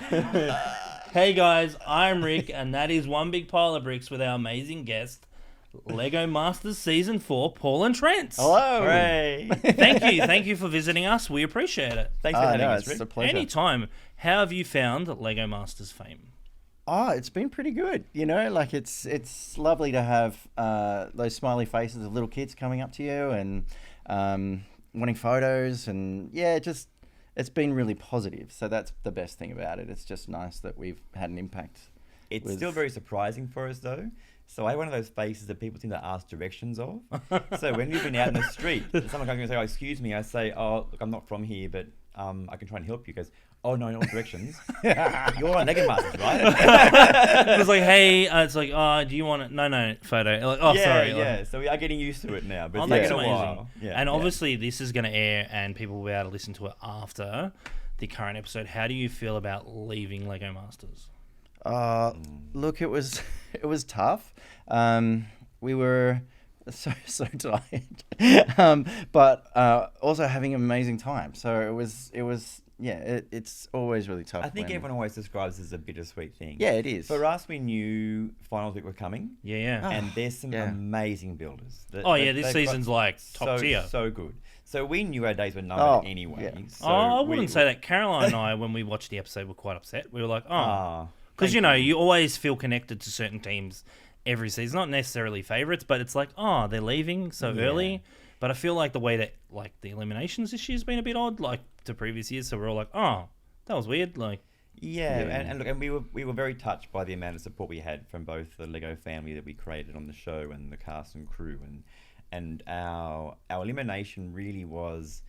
Hey guys, I'm Rick, and that is One Big Pile of Bricks with our amazing guest, Lego Masters Season 4, Paul and Trent. Hello. Hooray. Thank you for visiting us. We appreciate it. Thanks for having us, It's Rick. a pleasure. Anytime. How have you found Lego Masters fame? Oh, it's been pretty good. You know, like it's lovely to have those smiley faces of little kids coming up to you and wanting photos, and yeah, it's been really positive. So that's the best thing about it. It's just nice that we've had an impact. It's with- still very surprising for us, though. So I have one of those faces that people seem to ask directions of. So when we've been out in the street, someone comes and say, "Oh, excuse me," I say, "Oh, look, I'm not from here, but I can try and help you." He goes, "Oh, no, not directions. You're on Lego Masters, right?" It was like, hey, it's like, oh, do you want it? No, photo. Like, oh, yeah, sorry. yeah. Like, So we are getting used to it now, but oh, it's that's taken a amazing. while. Yeah. And obviously, this is going to air, and people will be able to listen to it after the current episode. How do you feel about leaving Lego Masters? Look, it was tough. We were so tired, but also having an amazing time. So it was yeah. It's always really tough. I think when- everyone always describes it as a bittersweet thing. Yeah, it is. For us, we knew finals week were coming. Yeah. And there's some Yeah. amazing builders. Oh, yeah, this they've season's got like top tier. So good. So we knew our days were numbered Oh, anyway. yeah. So I we wouldn't say that. Caroline and I, when we watched the episode, were quite upset. We were like, oh. Because, thank you know, you always feel connected to certain teams every season. Not necessarily favourites, but it's like, oh, they're leaving so Yeah. early. But I feel like the way that, like, the eliminations this year's been a bit odd, like, to previous years. So we're all like, oh, that was weird. Like, Yeah, Yeah. and look, and we were very touched by the amount of support we had from both the Lego family that we created on the show and the cast and crew, and our elimination really was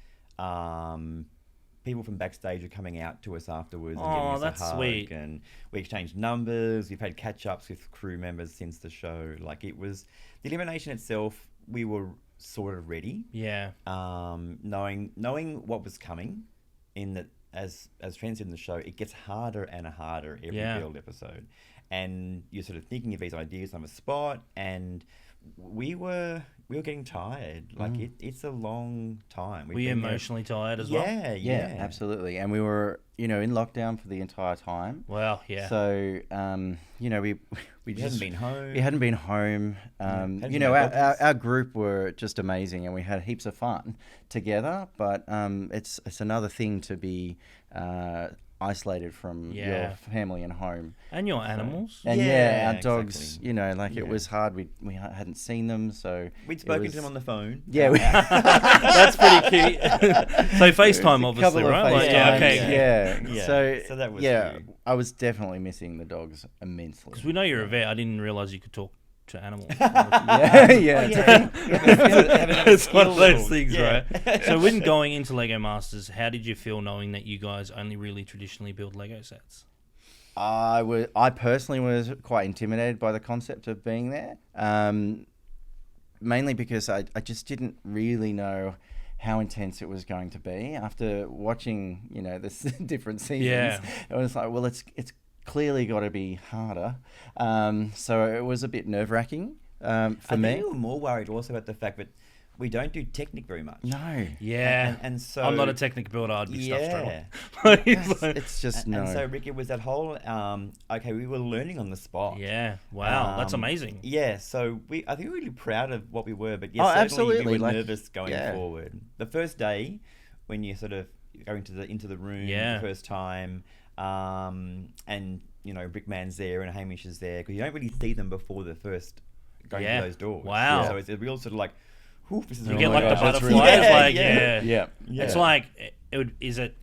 people from backstage were coming out to us afterwards and Oh, giving us that's a hug, sweet. and we exchanged numbers. We've had catch ups with crew members since the show. Like, it was the elimination itself. We were sort of ready, yeah. knowing what was coming. In that, as Trent said in the show, it gets harder and harder every Yeah. build episode, and you're sort of thinking of these ideas on the spot, and we were getting tired. Like, it's a long time. Were you emotionally tired as well? Yeah. absolutely. And we were, in lockdown for the entire time. Well, yeah. So, we We just hadn't been home. We hadn't been home. hadn't You been know, out our, doggies. our group were just amazing, and we had heaps of fun together. But it's another thing to be isolated from Yeah. your family and home. And your animals. And Yeah, our dogs, exactly. it Yeah. was hard. We hadn't seen them, so We'd it spoken was- to them on the phone. Yeah, we, That's pretty cute. So FaceTime, a obviously, couple of right? Like, FaceTimes, okay. yeah. Yeah. So that was yeah, good. I was definitely missing the dogs immensely. Because we know you're a vet. I didn't realise you could talk to animals. Yeah, yeah. It's one of those Skill things, level. right? So when going into Lego Masters, how did you feel knowing that you guys only really traditionally build Lego sets? I personally was quite intimidated by the concept of being there, mainly because I just didn't really know how intense it was going to be. After watching, the different seasons, Yeah. it was like, well, it's clearly got to be harder. So it was a bit nerve-wracking for I me. think we were more worried also about the fact that we don't do Technic very much. No. Yeah. And so I'm not a technic builder. I'd be stuffed straight Yeah. away. It's just no. And so, Rick, it was that whole we were learning on the spot. Yeah. Wow. That's amazing. Yeah, so I think we were really proud of what we were, but Oh, yes, certainly absolutely, we were like, nervous going yeah. forward. The first day, when you sort of go into the room Yeah. the first time, and Brickman's there and Hamish is there, because you don't really see them before the first going Yeah. through those doors. Wow. So it's a real sort of like, whew, this is You a get real- like the gosh, that's butterflies. really- Like, Yeah, yeah. Yeah. It's like,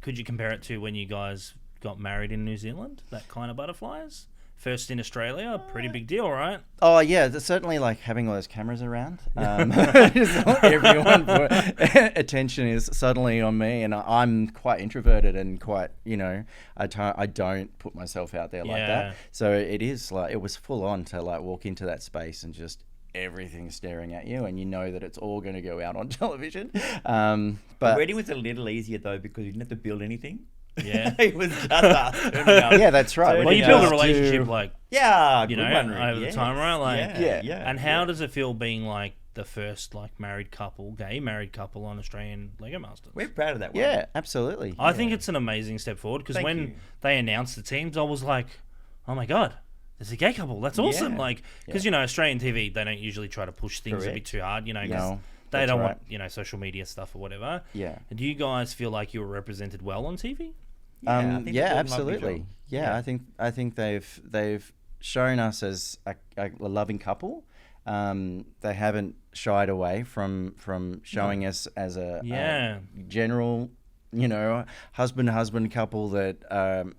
could you compare it to when you guys got married in New Zealand? That kind of butterflies? First in Australia, pretty big deal, right? Oh yeah, certainly like having all those cameras around. Just everyone, attention is suddenly on me, and I'm quite introverted and quite, I don't put myself out there like Yeah. that. So it is like, it was full on to like walk into that space and just everything staring at you, and you know that it's all going to go out on television. The But wedding was a little easier though because you didn't have to build anything. Yeah. It was just us turning up. yeah, that's right. So- Well, you Yeah. build a just relationship do- like, Yeah, you good know, one, Rick. over the Yes. time, right? Like, Yeah. and how does it feel being like the first like gay married couple on Australian Lego Masters. We're proud of that one. Yeah, absolutely. I think it's an amazing step forward because Thank when you. they announced the teams, I was like, oh my God, there's a gay couple. That's awesome. Yeah. Like, because, Australian TV, they don't usually try to push things a bit Correct. too hard, because No, they that's don't right. want, social media stuff or whatever. Yeah. Do you guys feel like you were represented well on TV? Yeah, I think they've done a lovely absolutely. job. Yeah, I think they've shown us as a loving couple. They haven't shied away from showing us as a general, husband couple that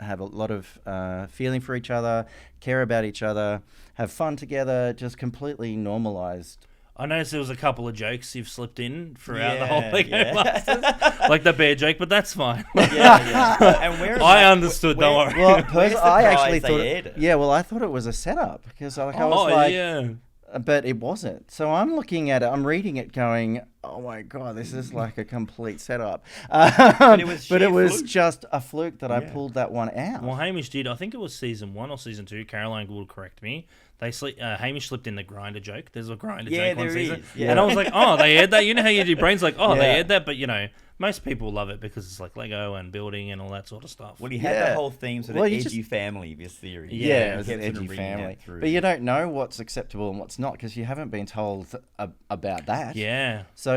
have a lot of feeling for each other, care about each other, have fun together, just completely normalized. I noticed there was a couple of jokes you've slipped in throughout the whole Lego yeah. Masters, like the bear joke, but that's fine. And I understood, don't worry. Well, Where's the I actually prize they thought, aired it? yeah, well, I thought it was a setup because I was Oh, like, yeah. but it wasn't. So I'm looking at it, I'm reading it, going, "Oh my God, this is like a complete setup." But it was it sheer was fluke. just a fluke that I Yeah. pulled that one out. Well, Hamish did. I think it was season 1 or season 2. Caroline will correct me. Hamish slipped in the grinder joke. There's a grinder Yeah, joke one there season, is, yeah. and I was like, "Oh, they aired that." You know how you do brains like, "Oh, they Yeah. aired that," but most people love it because it's like Lego and building and all that sort of stuff. Well, you had Yeah. the whole theme, sort of Well, you edgy family, this series. Yeah, it was You an kept sort edgy of bringing that family. through. But you don't know what's acceptable and what's not because you haven't been told about that. Yeah. So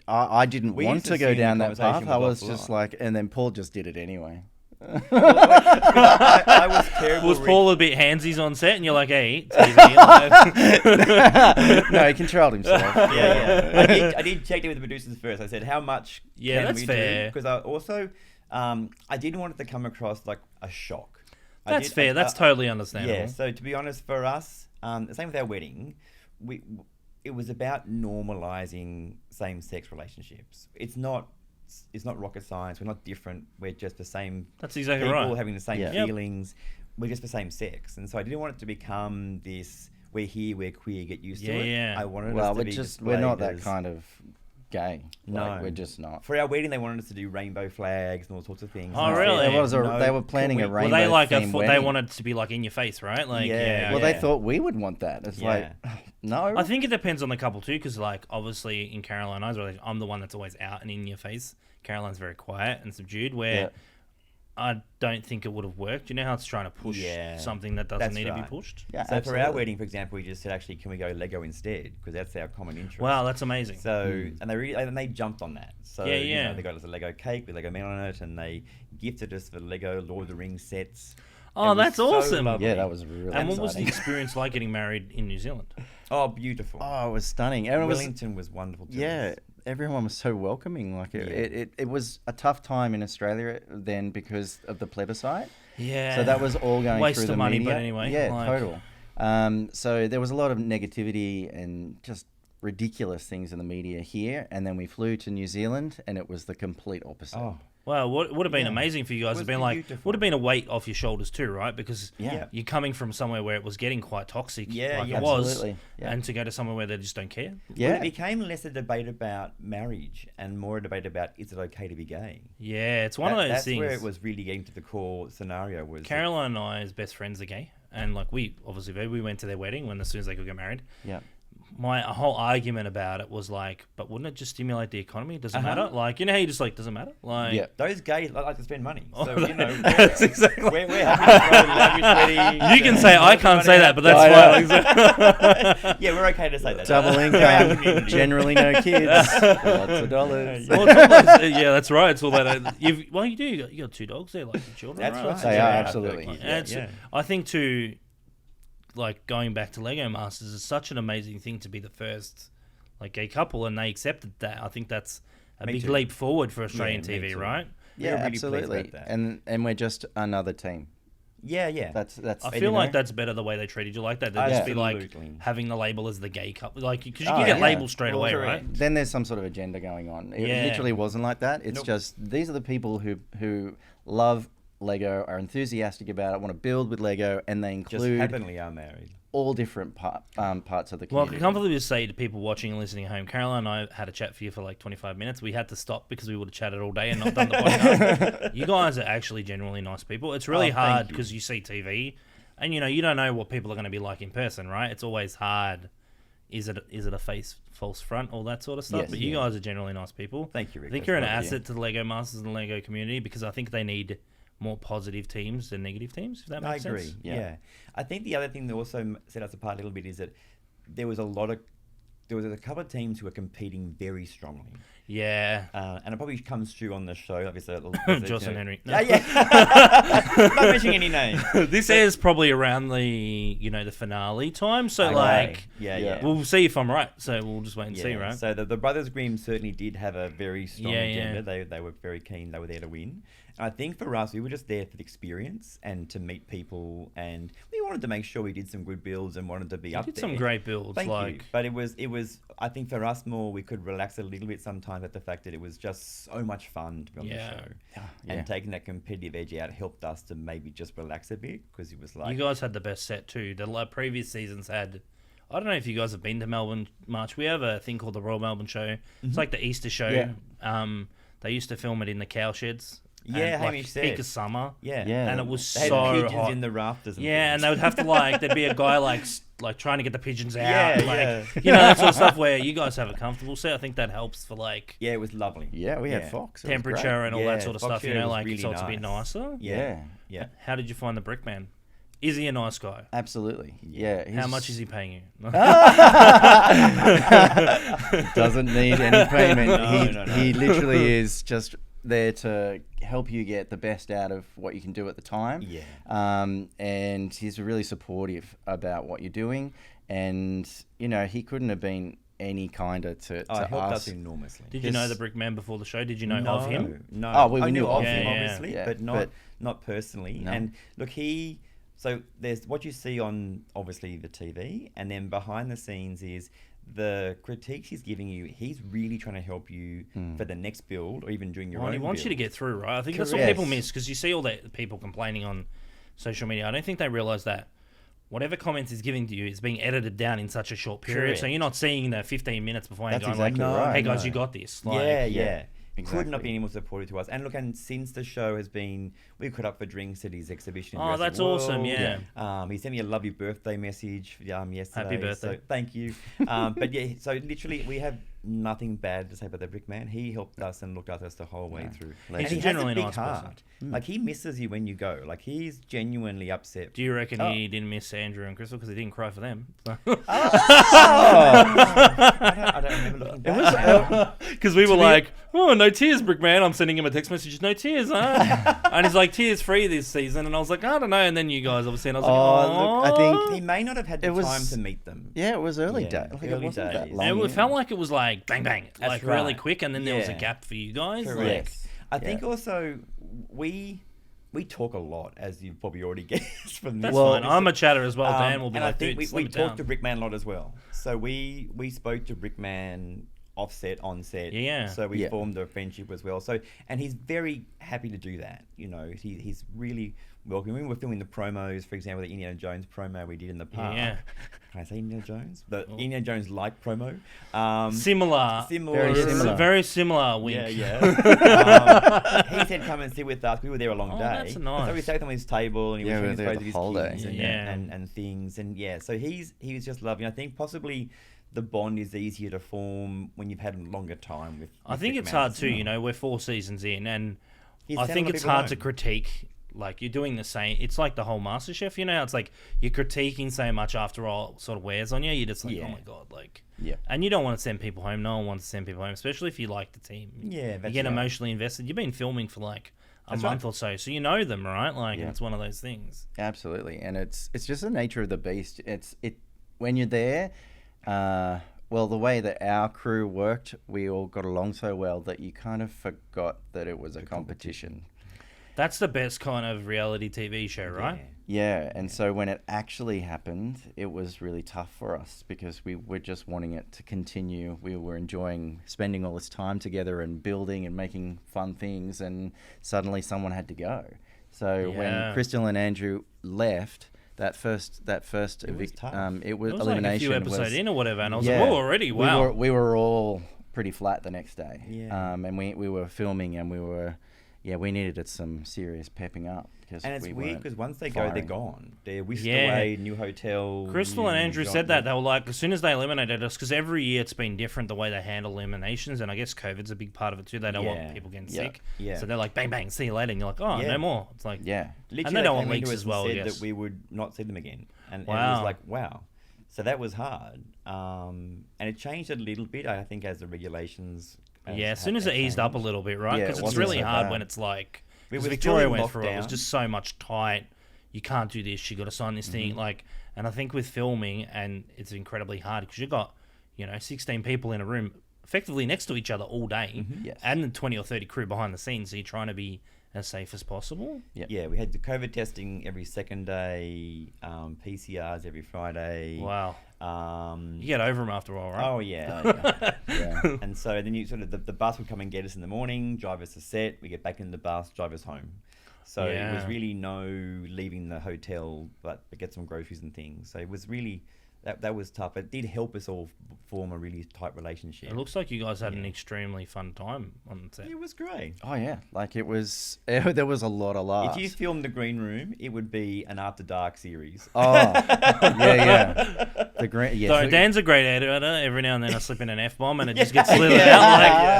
I didn't We want used to to go see down the that path. conversation I was was just offline. like, and then Paul just did it anyway. I was terrible. Was with- Paul a bit handsies on set, and you're like, "Hey, TV, like-" No, he controlled himself. yeah. I did check it with the producers first. I said, how much Yeah, can that's we fair. Because I also, I didn't want it to come across like a shock. That's fair. That's totally understandable. Yeah, so to be honest, for us, the same with our wedding, it was about normalizing same-sex relationships. It's not rocket science. We're not different. We're just the same That's exactly people right. having the same Yeah. Yep. feelings. We're just the same sex. And so I didn't want it to become this, we're here, we're queer, get used to it. Yeah. I wanted Well, us to we're be we're not displayed that as- kind of gay. Like, No. we're just not. For our wedding, they wanted us to do rainbow flags and all sorts of things. Oh, And I said, really? They were planning can a we- rainbow Well, they like theme they wedding. wanted to be like in your face, right? Like, Yeah, Well, okay. they thought we would want that. It's like, no. I think it depends on the couple too, because like obviously in Caroline and I's relationship, I'm the one that's always out and in your face. Caroline's very quiet and subdued, where Yeah. I don't think it would have worked. You know how it's trying to push Yeah, something that doesn't that's need to be right. pushed. Yeah, So for our absolutely. wedding, for example, we just said, actually, can we go Lego instead? Because that's our common interest. Wow, that's amazing. So, and they jumped on that. So, Yeah, you yeah. know, they got us a Lego cake with Lego men on it, and they gifted us the Lego Lord of the Rings sets. Oh, It was that's so awesome. lovely. Yeah, that was really And what was the exciting. experience like getting married in New Zealand? Oh, beautiful. Oh, it was stunning. And it was, Wellington was wonderful too. yeah, everyone was so welcoming. Like it was a tough time in Australia then because of the plebiscite. Yeah. So that was all going Waste through the of money, media. but anyway, Yeah, like- total. So there was a lot of negativity and just ridiculous things in the media here. And then we flew to New Zealand and it was the complete opposite. Oh, Well, what would have been Yeah. amazing for you guys It have was been like beautiful. would have been a weight off your shoulders too, right? Because Yeah. you're coming from somewhere where it was getting quite toxic, Yeah, like yeah. it was, Absolutely, yeah. and to go to somewhere where they just don't care. Yeah. Well, it became less a debate about marriage and more a debate about, is it okay to be gay? Yeah, it's one of those That's things. where it was really getting to the core scenario. Was that- Caroline and I's best friends are gay, and like we obviously we went to their wedding when as soon as they could get married. Yeah. My whole argument about it was like, but wouldn't it just stimulate the economy? Does it Uh-huh. matter? Like, you know how you just like, doesn't matter? Like, Yeah. Those gays like to spend money. So, Oh, you know, that's exactly. we're happy to throw lavish weddings You can and say I lots of can't money say out. that, but that's Yeah, we're okay to say that. Double For our income, community. generally no kids, lots of dollars. Well, it's all those- yeah, that's right. It's all that. You do. You got 2 dogs. They're like your children. That's right? right. They Yeah, are, yeah, absolutely. yeah, And it's, yeah. I think too, like going back to Lego Masters is such an amazing thing to be the first like gay couple, and they accepted that. I think that's a Me big too. leap forward for Australian Yeah, me TV, too. right? We Yeah, were really pleased absolutely. about that. And we're just another team. Yeah. That's. I you feel like know? that's better the way they treated you like that. They'd just be like Absolutely. having the label as the gay couple, like because you Oh, can get yeah. labeled straight Well, away, correct. right? Then there's some sort of agenda going on. It Yeah. literally wasn't like that. It's Nope. just these are the people who love Lego, are enthusiastic about it, want to build with Lego, and they Just include happily are married. all different parts of the Well, I community. can comfortably just say to people watching and listening at home, Caroline and I had a chat for you for like 25 minutes. We had to stop because we would have chatted all day and not done the podcast. You guys are actually genuinely nice people. It's really Oh, thank hard you. because you see TV and you don't know what people are going to be like in person, right? It's always hard is it a false front, all that sort of stuff. Yes, but you guys are generally nice people. Thank you, Rick. I think you're an Thank you. asset to the Lego Masters and the Lego community because I think they need more positive teams than negative teams, if that I makes agree. sense. Yeah. I think the other thing that also set us apart a little bit is that there was a couple of teams who were competing very strongly. Yeah. And it probably comes through on the show, obviously. Joss and Henry. No. Not mentioning any names. This airs probably around the the finale time, so Okay. like Yeah. we'll see if I'm right. So we'll just wait and see, right? So the Brothers Grimm certainly did have a very strong Yeah, agenda. They were very keen. They were there to win. And I think for us, we were just there for the experience and to meet people, and we wanted to make sure we did some good builds and wanted to be up did there. some great builds. Thank you. like But it was. I think for us more, we could relax a little bit sometimes at the fact that it was just so much fun to be on the show. Yeah. And taking that competitive edge out helped us to maybe just relax a bit because it was like you guys had the best set too. The previous seasons had. I don't know if you guys have been to Melbourne much. We have a thing called the Royal Melbourne Show. It's like the Easter show. Yeah. They used to film it in the cow sheds. Yeah, and, Hamish like, said. peak of summer. Yeah. And it was They had so pigeons hot. in the rafters. And Yeah, and things. they would have to there'd be a guy like trying to get the pigeons out, Yeah, that sort of stuff. Where you guys have a comfortable set, I think that helps for Yeah, it was lovely. Yeah, we had Fox. It was temperature great. and all Yeah, that sort of Fox stuff. Share was Like really so it's a bit nice. nicer. Yeah. How did you find the Brickman? Is he a nice guy? Absolutely. Yeah. How much is he paying you? Doesn't need any payment. No. He literally is just there to help you get the best out of what you can do at the time. Yeah. And he's really supportive about what you're doing. And, he couldn't have been any kinder to It helped us us. enormously. Did you know the Brickman before the show? Did you know of him? No. Oh, we I knew knew of of him, him. obviously, Yeah, but not personally. No. And look, so there's what you see on obviously the TV, and then behind the scenes is the critiques he's giving you. He's really trying to help you for the next build or even during your own He wants you to build. get through, right? I think that's what Correct. people miss because you see all that people complaining on social media. I don't think they realise that whatever comments he's giving to you is being edited down in such a short period. Correct. So you're not seeing the 15 minutes before and That's going exactly like, right. hey guys, No. you got this. Yeah. exactly. Could not be any more supportive to us. And look, and since the show has been, we caught up for drinks at his exhibition. in Oh, Jurassic that's awesome, World. yeah. He sent me a love you birthday message yesterday. Happy birthday. So thank you. But yeah, so literally we have nothing bad to say about the Brickman. He helped us and looked after us the whole way through. He's And he has generally a big nice person. heart. Like he misses you when you go. Like he's genuinely upset. Do you reckon he didn't miss Andrew and Crystal because he didn't cry for them? I don't remember looking back. Because we were like, oh, no tears, Brickman. I'm sending him a text message, no tears, huh? And he's like, tears free this season. And I was like, I don't know. And then you guys obviously, and I was Oh, like, look, I think He may not have had the It was- time to meet them. Yeah, it was early Yeah, day. Like, it early wasn't that days. long. it felt like it was like bang, bang, That's like really right. quick. And then there was a Yeah. gap for you guys. Correct. Like, Yes. I think Yeah. also we talk a lot, as you've probably already guessed from this. that's Well, fine. I'm a chatter as well. Dan will be and like, I think dude, we slow it talked down. to Brickman a lot as well. So we spoke to Brickman offset, on set. Yeah. So we Yeah. formed a friendship as well. So and he's very happy to do that. He's really welcoming. We're filming the promos, for example, the Indiana Jones promo we did in the park. Yeah. Can I say Indiana Jones? The Indiana Jones like promo. Similar. Very It's similar. very similar, wink. Yeah. He said, "Come and sit with us." We were there a long Oh, day. that's nice. So we sat on his table, and he Yeah, we was were showing there his the whole day. kids Yeah. and things, and yeah. So he was just lovely. I think possibly the bond is easier to form when you've had a longer time with. I think it's hard too. We're 4 seasons in, and He's I sent think a lot of it's people hard to home. critique. Like, you're doing the same. It's like the whole MasterChef, It's like you're critiquing so much after all sort of wears on you. You're just like, Yeah. oh my God. Like, Yeah. and you don't want to send people home. No one wants to send people home, especially if you like the team. Yeah, You that's get right. emotionally invested. You've been filming for like a That's month right. or so you know them, right? Like, Yeah. it's one of those things. Absolutely, and it's just the nature of the beast. It's when you're there. Well, the way that our crew worked, we all got along so well that you kind of forgot that it was a competition. That's the best kind of reality TV show, right? Yeah, and so when it actually happened, it was really tough for us because we were just wanting it to continue. We were enjoying spending all this time together and building and making fun things, and suddenly someone had to go. So Yeah. when Crystal and Andrew left, that first It was tough. it was It was like a elimination few episodes was, in or whatever, and I was yeah, like, whoa, already? Wow. we were all pretty flat the next day. Yeah. And we were filming and we were, yeah, we needed some serious pepping up. And it's we weird weren't because once they go, they're firing. gone. They're whisked Yeah. away, new hotel. Crystal and new Andrew job. said that. They were like, as soon as they eliminated us, because every year it's been different the way they handle eliminations, and I guess COVID's a big part of it too. They don't Yeah. want people getting Yeah. sick. Yeah. So they're like, bang, bang, see you later. And you're like, oh, Yeah. no more. It's like, Yeah. Literally, And they don't want came into leaks us as well, I and said guess. that we would not see them again. And it Wow. was like, wow. So that was hard. And it changed a little bit, I think, as the regulations. yeah, as soon as it eased up a little bit, right? Yeah, Because it it's wasn't really so hard bad. when it's like, We because were Victoria still in went through it. It was lockdown. just so much tight. You can't do this. You got to sign this thing. Like, and I think with filming, and it's incredibly hard because you got, 16 people in a room effectively next to each other all day, Yes. and the 20 or 30 crew behind the scenes. So you're trying to be as safe as possible. Yeah. Yeah, we had the COVID testing every second day, PCRs every Friday. Wow. Um, You get over them after a while, right? Oh, yeah. Yeah. And so then you sort of, the bus would come and get us in the morning, drive us to set, we get back in the bus, drive us home. So it was Yeah. really no leaving the hotel, but get some groceries and things. So it was really, that was tough. It did help us all form a really tight relationship. It looks like you guys had an extremely fun time on set. It was great. Oh yeah, like it was. There was a lot of laughs. If you filmed the green room, it would be an After Dark series. Oh, yeah. The green. Yeah. So Dan's a great editor. Every now and then I slip in an F-bomb and it just gets slithered out,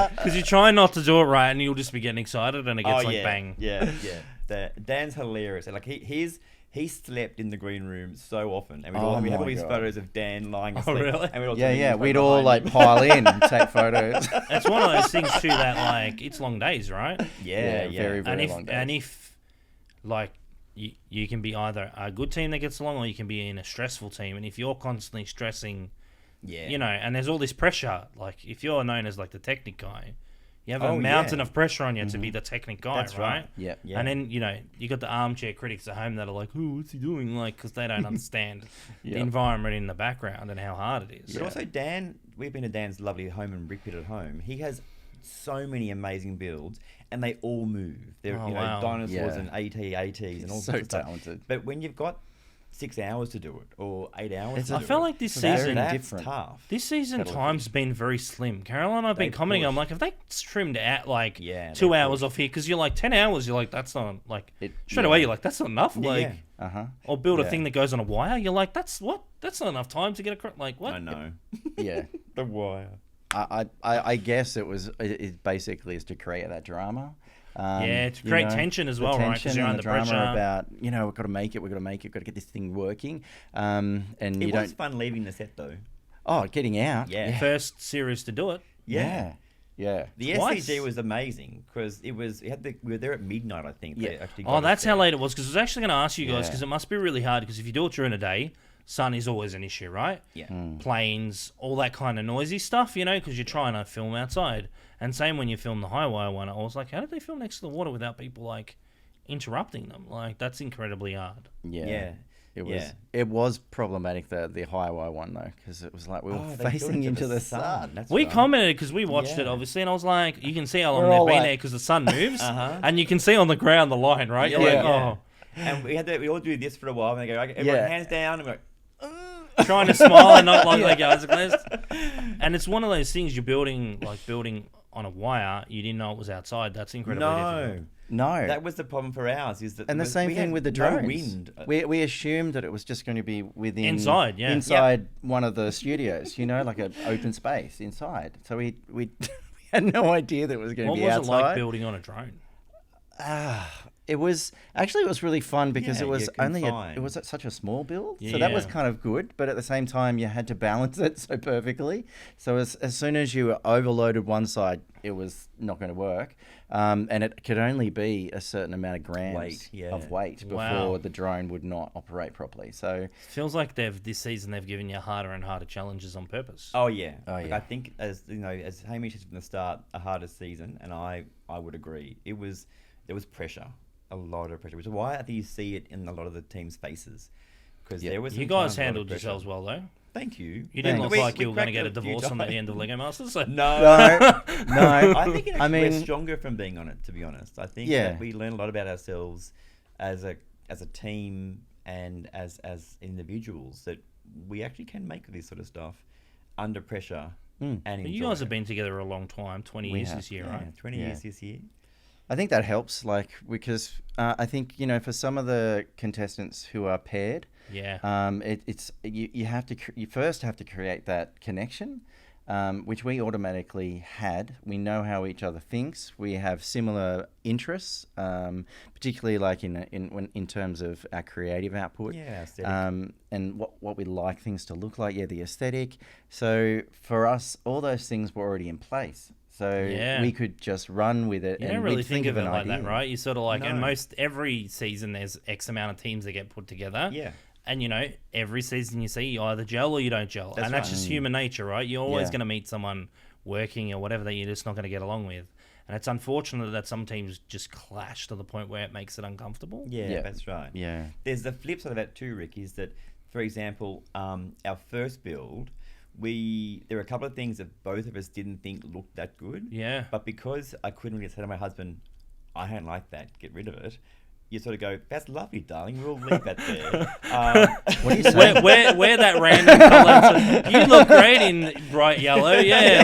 like, because you try not to do it right and you'll just be getting excited and it gets like yeah. bang. Yeah, yeah. Dan's hilarious. Like he slept in the green room so often, and we Oh have all my these God. photos of Dan lying Oh, asleep. really? And we'd all Yeah, turn yeah. his We'd phone all behind like pile in and take photos. It's one of those things too that like it's long days, right? him. Yeah, yeah. very, And very if long days. and if like you can be either a good team that gets along or you can be in a stressful team, and if you're constantly stressing, Yeah. and there's all this pressure, like if you're known as like the technic guy, you have a Oh, mountain yeah. of pressure on you to be the technic guy, That's right. Yeah. Yeah. And then you got the armchair critics at home that are like, "Oh, what's he doing?" Like, because they don't understand the Yeah. environment in the background and how hard it is. But also Dan, we've been to Dan's lovely home in Brickpit at home. He has so many amazing builds, and they all move. They're Oh, wow. dinosaurs Yeah. and ATs and all So sorts of stuff. talented. But when you've got 6 hours to do it or 8 hours, It's to a- do I felt it, like this Very season, that's different. tough. this season Totally. time's been very slim. Caroline and I've been They've commenting. I'm pushed. like, have they trimmed out like Yeah, 2 they've hours pushed. off here? Because you're like 10 hours. You're like, that's not like It- straight yeah. away. You're like, that's not enough. Yeah, Like, yeah. Uh huh. or build a Yeah. thing that goes on a wire. You're like, that's not enough time to get across. Like, what? I know. Yeah. The wire. I guess it basically is to create that drama. Yeah, to create tension as the well, right? 'Cause tension you're and under the drama pressure. about we've got to make it, got to get this thing working. And It you was don't. fun leaving the set though. Oh, getting out. Yeah. First series to do it. Yeah. Yeah. The Twice. SCG was amazing because we were there at midnight, I think. They Yeah. actually got Oh, us that's there. how late it was. Because I was actually going to ask you guys, Yeah. because it must be really hard. Because if you do it during the day, sun is always an issue, right? Yeah. Planes, all that kind of noisy stuff, because you're trying to film outside. And same when you film the high wire one, I was like, how did they film next to the water without people like interrupting them? Like, that's incredibly hard. Yeah. Yeah. It was. Yeah. It was problematic the highway one though, because it was like we were Oh, they built facing it into the sun. That's We right. commented because we watched it, Yeah. obviously, and I was like, you can see how long We're they've all been like- there because the sun moves, Uh-huh. and you can see on the ground the line, right? You're like, Yeah. oh, And we all do this for a while, and they go, okay, everyone hands down, and we're like, trying to smile and not like your eyes are closed. And it's one of those things you're building on a wire. You didn't know it was outside. That's incredibly difficult. No. That was the problem for ours. Is that And the was- same we thing had with the no drones. wind. We assumed that it was just going to be within Inside, yeah. inside one of the studios, like an open space inside. So we we had no idea that it was going to What be was outside. it like building on a drone? It was really fun because Yeah, it was you're only confined. it was such a small build, so that was Yeah. kind of good. But at the same time, you had to balance it so perfectly. So as soon as you overloaded one side, it was not going to work, and it could only be a certain amount of grams of weight before Wow. the drone would not operate properly. So Feels like this season they've given you harder and harder challenges on purpose. Oh yeah. Oh, Like, yeah. I think as Hamish said from the start, a hardest season, and I would agree. There was pressure, a lot of pressure, which is why I think you see it in a lot of the team's faces. Because there was You some guys times, a lot of handled pressure. yourselves well, though. Thank you. You didn't Thanks. look like you were going to cracked get a a few divorce on the jokes. end of Lego Masters. So. No. no, I think I we're mean, stronger from being on it. To be honest, I think Yeah. that we learn a lot about ourselves as a team and as individuals, that we actually can make this sort of stuff under pressure and But enjoy you guys have it. been together a long time, 20 We years have, this year, Yeah, right? 20 Yeah. years this year. I think that helps, like, because I think, for some of the contestants who are paired, Yeah. you have to you first have to create that connection, which we automatically had. We know how each other thinks. We have similar interests, particularly like in terms of our creative output. Yeah, aesthetic. And what we like things to look like. Yeah, the aesthetic. So for us, all those things were already in place. So Yeah. we could just run with it. You and don't really we'd think of it an like that, idea. right? You sort of like, and No. every season there's X amount of teams that get put together. Yeah. And, every season you see you either gel or you don't gel. That's and that's right. just human nature, right? You're always Yeah. going to meet someone working or whatever that you're just not going to get along with. And it's unfortunate that some teams just clash to the point where it makes it uncomfortable. Yeah, Yeah. that's right. Yeah. There's the flip side of that too, Rick, is that, for example, our first build, there were a couple of things that both of us didn't think looked that good. Yeah. But because I couldn't really say to my husband, I don't like that, get rid of it, you sort of go, that's lovely, darling, we'll leave that there. What do you say? Wear that random colour. You look great in bright yellow. Yeah,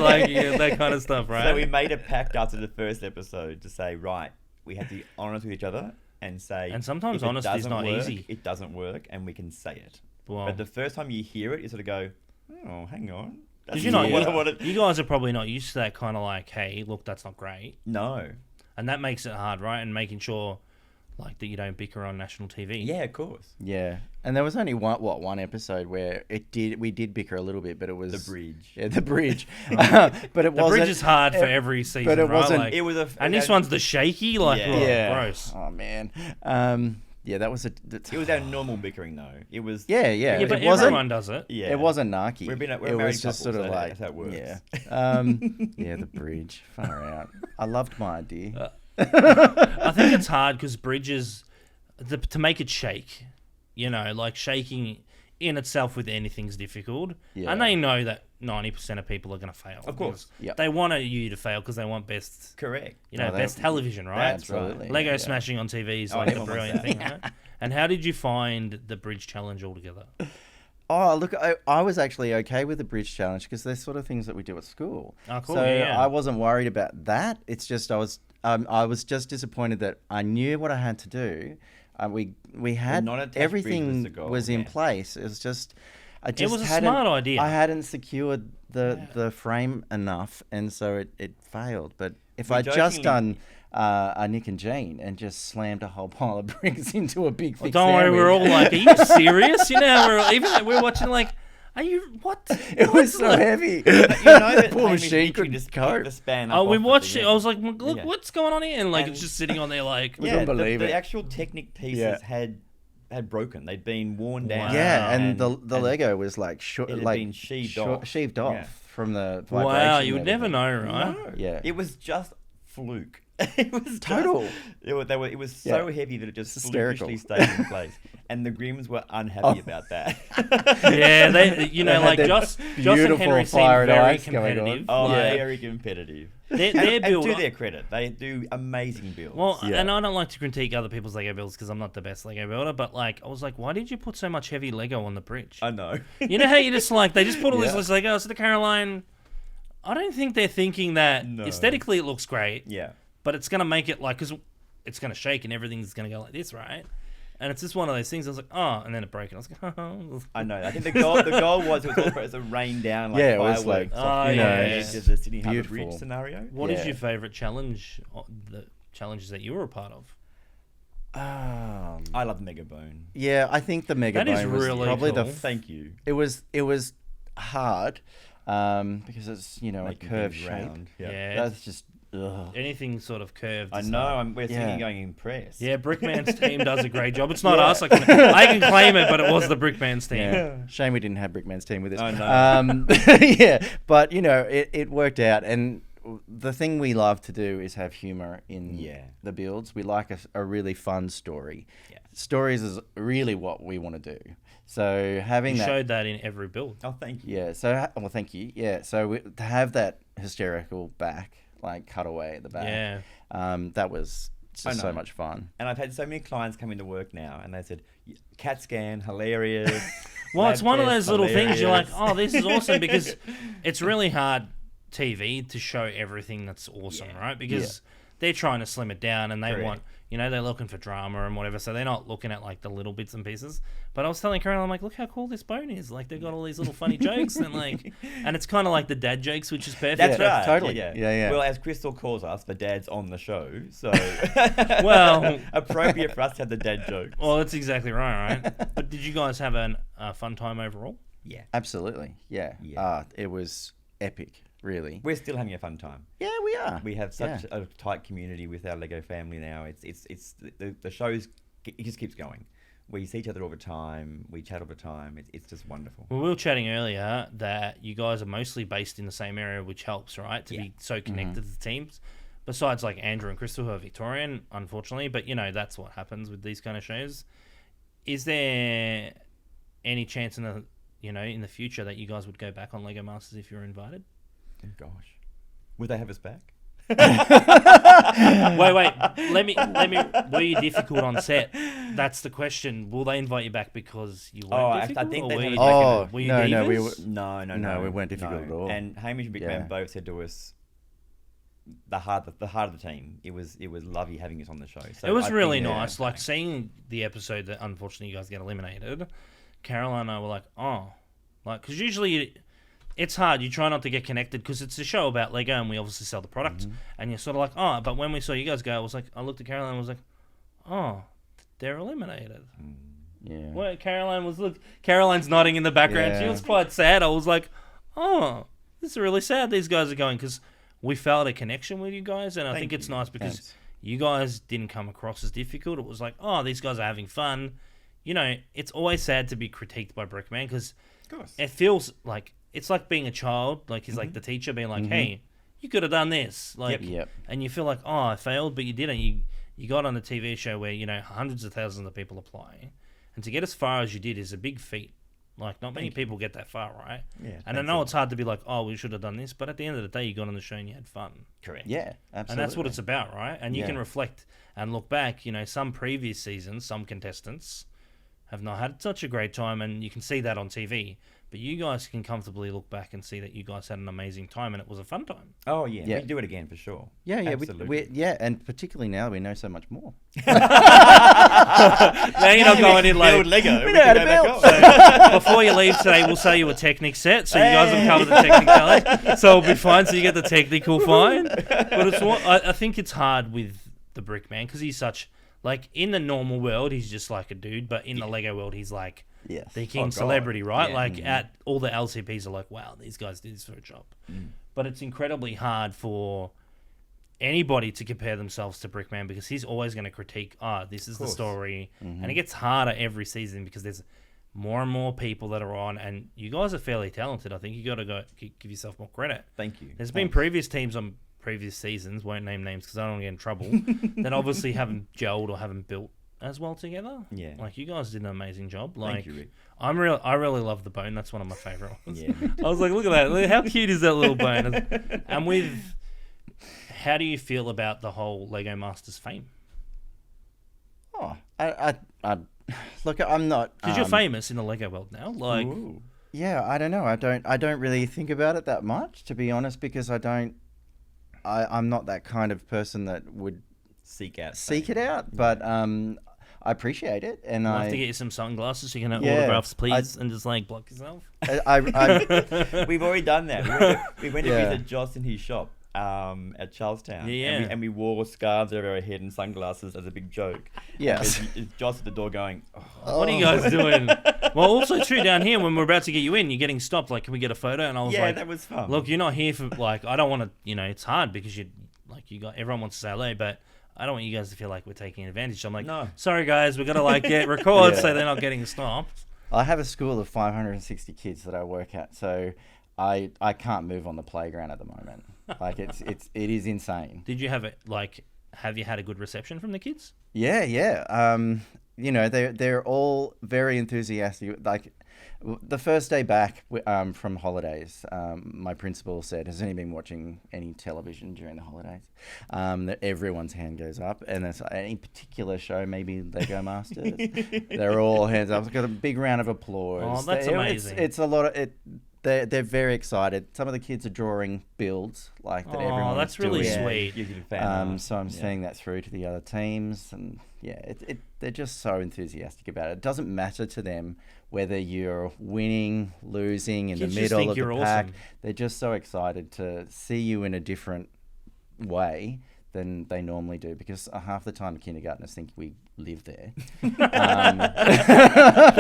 that kind of stuff, right? So we made a pact after the first episode to say, right, we have to be honest with each other and say... And sometimes if it honesty is doesn't not work, easy. It doesn't work, and we can say it. Well, But the first time you hear it, you sort of go, oh, hang on. because That's you guys are probably not used to that kind of like, hey, look, that's not great. No. And that makes it hard, right? And making sure like that you don't bicker on national TV. Yeah, of course. Yeah, and there was only one episode where we did bicker a little bit, but it was The bridge. Yeah, the bridge. But it The wasn't. bridge is hard for every season, but it right? wasn't- Like, It was and this one's the shaky, like, Yeah. oh, Yeah. gross. Oh man. Yeah, that was It was our normal bickering, though. It was... Yeah. Yeah, but it wasn't. everyone does it. Yeah. It wasn't narky. We're a it married was just couple, sort of so like that's how it works. Yeah. Yeah, the bridge. Far out. I loved my idea. I think it's hard because bridges, to make it shake, like shaking in itself with anything's difficult. Yeah. And they know that 90% of people are going to fail. Of course. because Yep. They want you to fail because they want best, Correct. best television, right? That's right. Absolutely. Lego yeah. smashing on TV is Oh, like a everyone wants brilliant that. thing, right? And how did you find the bridge challenge altogether? Oh, look, I was actually okay with the bridge challenge because they're sort of things that we do at school. Oh, cool, So yeah. I wasn't worried about that. It's just I was just disappointed that I knew what I had to do. We had non-attached everything bridge was the goal, was in yeah. place. It was just I just was a hadn't- smart idea. I hadn't secured the frame enough, and so it failed. But if We I'd just jokingly- done a Nick and Jane and just slammed a whole pile of bricks into a big thick Don't worry, we're all sandwich. like, are you serious? We're watching like, are you, what? It was so heavy. You know that Poor Hamish machine literally couldn't just cope. kicked the span up Oh, we off at watched the it. end. I was like, look, Yeah. what's going on here? And like, And- it's just sitting on there like, We Yeah, couldn't believe the it. actual Technic pieces had broken. They'd been worn down. Wow. Yeah, and the Lego was like it had been sheaved off. sheaved off Yeah. from the vibration. wow, you would and never everything. know, right? No. Yeah. It was just fluke. It was Total. It was so Yeah. heavy that it just It's hysterical. flukishly stayed in place, and the Grims were unhappy about that. Yeah, they, They like had Joss that and beautiful Henry seem fire and very ice going on. competitive. Oh, Yeah. very competitive. Their And build. to their credit, they do amazing builds. Well, Yeah. and I don't like to critique other people's Lego builds because I'm not the best Lego builder, but like, I was like, why did you put so much heavy Lego on the bridge? I know. You know how you just like, they just put all Yeah. this Lego, so the Caroline, I don't think they're thinking that No. aesthetically it looks great, Yeah. but it's going to make it like, because it's going to shake and everything's going to go like this, right? And it's just one of those things. I was like, oh, and then it broke, and I was like, oh. I know. I think the goal was it was all supposed to rain down like Yeah, it was fireworks like, off oh, the yeah, edge of the Sydney Harbour Bridge beautiful. scenario. What is Yeah. your favourite challenge, the challenges that you were a part of? I love Mega Bone. Yeah, I think the Mega That is Bone was really probably cool. Thank you. it was hard because it's a Making curved things shape. round. Yeah. That's just Anything sort of curved. I is know. hard. We're Yeah. thinking going impressed. Yeah, Brickman's team does a great job. It's not Yeah. us. I can claim it, but it was the Brickman's team. Yeah. Shame we didn't have Brickman's team with us. I know. Yeah, but it worked out. And the thing we love to do is have humor in Yeah. the builds. We like a really fun story. Yeah. Stories is really what we want to do. So having You that, showed that in every build. Oh, thank you. yeah. So well, thank you. Yeah. So to have that hysterical back, like cutaway at the back. Yeah. That was I just so know. much fun. And I've had so many clients come into work now, and they said, "CAT scan, hilarious." Well, it's lab one of test, those little things you're like, hilarious." oh, this is awesome, because it's really hard TV to show everything that's awesome, Yeah. right? Because they're trying to slim it down and they Correct. want, they're looking for drama and whatever, so they're not looking at like the little bits and pieces. But I was telling Carol, I'm like, look how cool this bone is. Like they've got all these little funny jokes and it's kind of like the dad jokes, which is perfect. That's right. totally. Yeah. Well, as Crystal calls us, the dads on the show, so Well, appropriate for us to have the dad jokes. well, that's exactly right. But did you guys have a fun time overall? Yeah, Absolutely. Yeah. Yeah. It was epic, really. we're still having a fun time. Yeah, we are. We have such a tight community with our Lego family now. It's the shows. It just keeps going. We see each other all the time. We chat all the time. It's just wonderful. Well, we were chatting earlier that you guys are mostly based in the same area, which helps, right? To Yeah. be so connected to the teams. Besides, like Andrew and Crystal, who are Victorian, unfortunately, but that's what happens with these kind of shows. Is there any chance in the future that you guys would go back on Lego Masters if you're invited? Oh, gosh, would they have us back? Wait. Let me. Were you difficult on set? That's the question. Will they invite you back because you weren't difficult? I think or they were have you us back. difficult? Were you no, we divas? were, No, we weren't difficult at all. And Hamish and Brickman Yeah. both said to us, the heart of the team. It was lovely having us on the show. So It was I really think- nice. Like seeing the episode that unfortunately you guys get eliminated. Caroline and I were like, because usually it's hard. You try not to get connected because it's a show about Lego and we obviously sell the product. And you're sort of like, but when we saw you guys go, I looked at Caroline and was like, they're eliminated. Yeah. Well, Caroline's nodding in the background. She Yeah. was quite sad. I was like, this is really sad these guys are going because we felt a connection with you guys. And I think it's nice because Thanks. you guys didn't come across as difficult. It was like, these guys are having fun. It's always sad to be critiqued by Brickman because Of course. it feels like it's like being a child. Like he's like the teacher being like, hey, you could have done this. Like, Yep. and you feel like, I failed, but you didn't. You got on a TV show where, hundreds of thousands of people apply. And to get as far as you did is a big feat. Like, not many people get that far, right? Yeah, And I know it's hard to be like, we should have done this. But at the end of the day, you got on the show and you had fun. Correct. Yeah, absolutely. And that's what it's about, right? And you Yeah. can reflect and look back. Some previous seasons, some contestants have not had such a great time. And you can see that on TV. But you guys can comfortably look back and see that you guys had an amazing time and it was a fun time. Oh yeah, Yeah. we'd do it again for sure. Yeah, Absolutely. and particularly now we know so much more. Now you're not going in like... Build Lego. We We know how can to go build. back on. Before you leave today, we'll say you a Technic set, so you guys have covered the technicality. So it'll be fine. So you get the technical fine. But I think it's hard with the Brickman because he's such like in the normal world he's just like a dude, but in the Lego world he's like Yes. the king God. celebrity, right? Yeah. Like at all the LCPs are like, wow, these guys did this for a job. But it's incredibly hard for anybody to compare themselves to Brickman because he's always going to critique, this is the course. story. And it gets harder every season because there's more and more people that are on, and you guys are fairly talented. I think you got to give yourself more credit. Thank you. There's been previous teams on previous seasons, won't name names because I don't want to get in trouble, that obviously haven't gelled or haven't built as well together. Yeah. Like you guys did an amazing job. Like Thank you, Rick. I really love the bone. That's one of my favorite ones. Yeah. I was like, look at that. Look, how cute is that little bone? And with, how do you feel about the whole Lego Masters fame? Oh, I look, I'm not. Because you're famous in the Lego world now. Like, Ooh. Yeah, I don't know. I don't really think about it that much, to be honest, because I'm not that kind of person that would Seek out. seek it out. But I appreciate it, and I'll have I, to get you some sunglasses so you can have Yeah, autographs, please, and just like block yourself. I We've already done that. We went to Yeah. visit Joss in his shop at Charlestown. Yeah. And we wore scarves over our head and sunglasses as a big joke. Yes. And there's Joss at the door going, What are you guys doing? Well, also too down here when we're about to get you in, you're getting stopped. Like, can we get a photo? And I was yeah, like, that was fun. look, you're not here for like. I don't want to. It's hard because everyone wants to say hello, but I don't want you guys to feel like we're taking advantage. I'm like, No. sorry guys, we're gonna like get record Yeah. so they're not getting stopped. I have a school of 560 kids that I work at, so I can't move on the playground at the moment. Like it is insane. Did you have it like? Have you had a good reception from the kids? Yeah. They're all very enthusiastic. Like the first day back from holidays, my principal said, "Has anyone been watching any television during the holidays?" That everyone's hand goes up, and it's any particular show, maybe Lego Masters. They're all hands up. Got a big round of applause. Oh, that's amazing. It's a lot of it. they're very excited. Some of the kids are drawing builds like that. Oh, that's really doing. sweet. You can fan art. So I'm seeing that through to the other teams, and yeah, they're just so enthusiastic about it. It doesn't matter to them whether you're winning, losing, in Kids the just middle think of you're the pack. awesome. They're just so excited to see you in a different way than they normally do, because half the time kindergartners think we live there. They're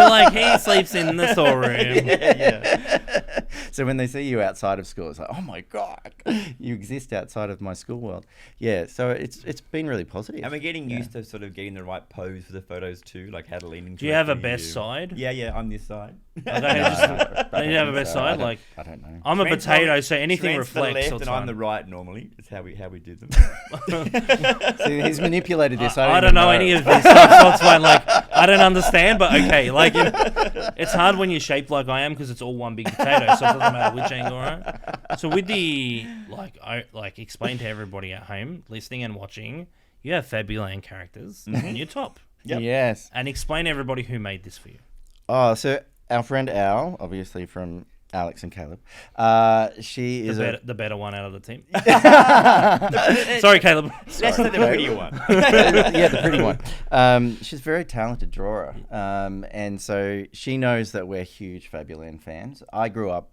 like, he sleeps in the storeroom. Yeah. So when they see you outside of school, it's like, oh my God, you exist outside of my school world. Yeah, so it's been really positive. And we're getting used to sort of getting the right pose for the photos too, like how to lean into. Do you have a best side? Yeah, I'm this side. Don't you have a best side? Like, I don't know. I'm a Trent's potato, on- so anything Trent's the reflects. left so it's and I'm fine. the right normally. It's how we do them. See, he's manipulated this. I don't know any of this stuff, so it's fine. Like, I don't understand, but okay. Like, it's hard when you're shaped like I am because it's all one big potato, so it doesn't matter which angle, right? So with the explain to everybody at home listening and watching, you have Fabuland characters on your top, Yep. Yes. and explain to everybody who made this for you. Oh, so our friend Al, obviously from Alex and Caleb, she is The better one out of the team. Sorry, Caleb. That's the prettier one. yeah, the pretty one. She's a very talented drawer, and so she knows that we're huge Fabuland fans. I grew up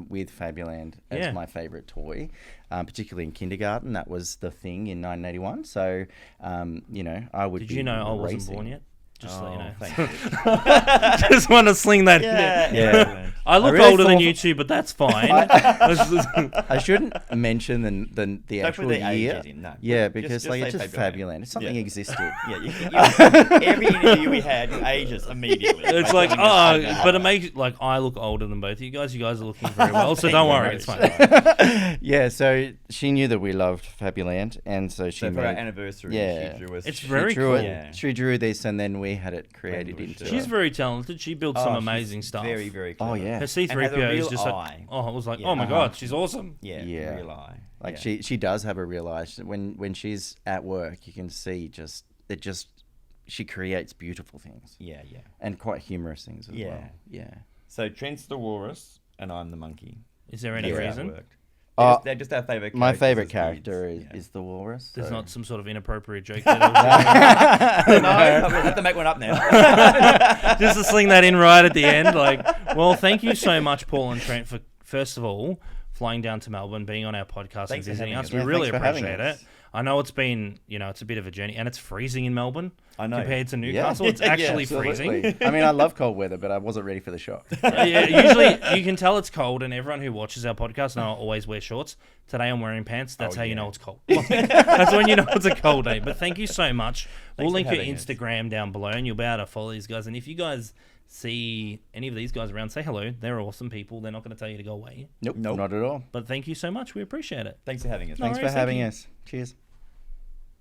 with Fabuland as Yeah. my favorite toy, particularly in kindergarten. That was the thing in 1981. So, I would. Did be you know I wasn't racing. born yet? Just so you know. Thank you. Just want to sling that in Yeah, there. Yeah. I look really older than thought- you two, but that's fine. I shouldn't mention the Don't put actual the year. ages in, no. Yeah, Just- because just like say it's just Fabuland. Fabuland. It's something Yeah. existed. Yeah, every interview we had, you ages immediately. It's like, but it makes like I look older than both of you guys. You guys are looking very well, so Thank don't you worry, very it's much. fine. Yeah, so she knew that we loved Fabuland, and so she So for our made. anniversary, Yeah. she drew us. It's She very drew cool. it. Yeah. She drew this, and then we had it created Rainbow into. shirt. She's very talented. She builds some she's amazing stuff. Very, very clever. Oh, yeah. Her And has a C3PO is real just eye. like, oh, I was like, Yeah. oh my Uh-huh. god, she's awesome. Yeah, Yeah. real eye. Like Yeah. she does have a real eye. When she's at work, you can see she creates beautiful things Yeah. and quite humorous things as Yeah. well. Yeah. So Trent's the walrus, and I'm the monkey. Is there any That's how it reason? worked. Oh, They're just our favorite. My favorite characters as character kids. is the walrus. There's so- not some sort of inappropriate joke there. Yeah. No, I'm gonna have to make one up now. Just to sling that in right at the end. Like, well, thank you so much, Paul and Trent, for first of all flying down to Melbourne, being on our podcast Thanks and for visiting having us. us. We Yeah, really thanks for having appreciate us. it. I know it's been, it's a bit of a journey, and it's freezing in Melbourne. I know. Compared to Yeah. Newcastle, it's actually Absolutely. freezing. I mean, I love cold weather, but I wasn't ready for the shock. Yeah, usually you can tell it's cold, and everyone who watches our podcast now always wear shorts. Today I'm wearing pants. That's Oh, how you yeah. know it's cold. That's when you know it's a cold day. But thank you so much. We'll for link your having us. Instagram down below, and you'll be able to follow these guys. And if you guys see any of these guys around, say hello. They're awesome people. They're not going to tell you to go away. Nope, Nope. not at all. But thank you so much. We appreciate it. Thanks for having us. No Thanks for worries, thank having you. us. Cheers.